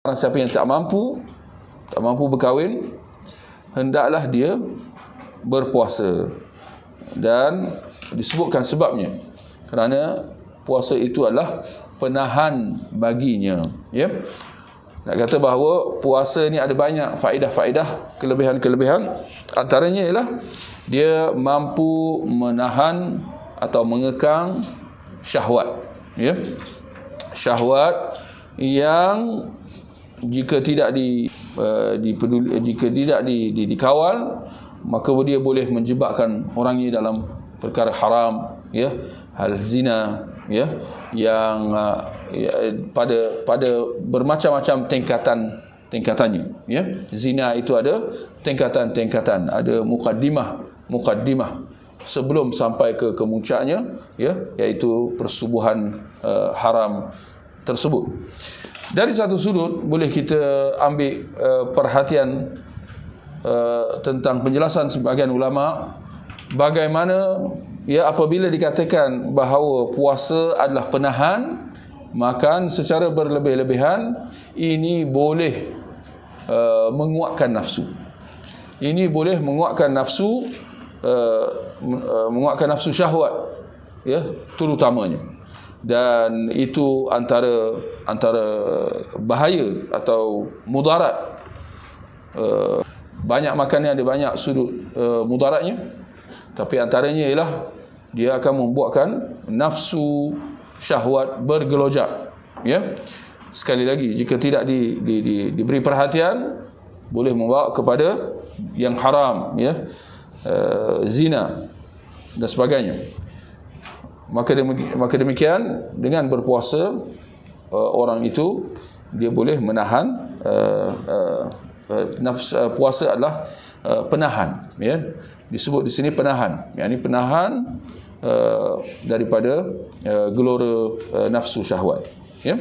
siapa yang tak mampu berkahwin, hendaklah dia berpuasa. Dan disebutkan sebabnya, kerana puasa itu adalah penahan baginya, ya. Nak kata bahawa puasa ni ada banyak faedah-faedah, kelebihan-kelebihan. Antaranya ialah dia mampu menahan atau mengekang syahwat, ya. Syahwat yang jika tidak dikawal, maka dia boleh menjebakkan orangnya dalam perkara haram, ya, hal zina, ya, yang pada bermacam-macam tingkatannya, ya. Zina itu ada tingkatan-tingkatan, ada mukaddimah sebelum sampai ke kemuncaknya, ya, iaitu persetubuhan haram tersebut. Dari satu sudut boleh kita ambil perhatian tentang penjelasan sebahagian ulama, bagaimana, ya, apabila dikatakan bahawa puasa adalah penahan, makan secara berlebih-lebihan, ini boleh menguatkan nafsu. Ini boleh menguatkan nafsu, menguatkan nafsu syahwat, ya, terutamanya. Dan itu antara bahaya atau mudarat. Banyak makan ni ada banyak sudut mudaratnya, tapi antaranya ialah dia akan membuatkan nafsu syahwat bergelojak, ya. Sekali lagi, jika tidak diberi perhatian, boleh membawa kepada yang haram, ya, zina dan sebagainya. Maka demikian, dengan berpuasa, orang itu dia boleh menahan puasa adalah penahan, ya. Disebut di sini penahan, yakni penahan daripada gelora nafsu syahwat, ya.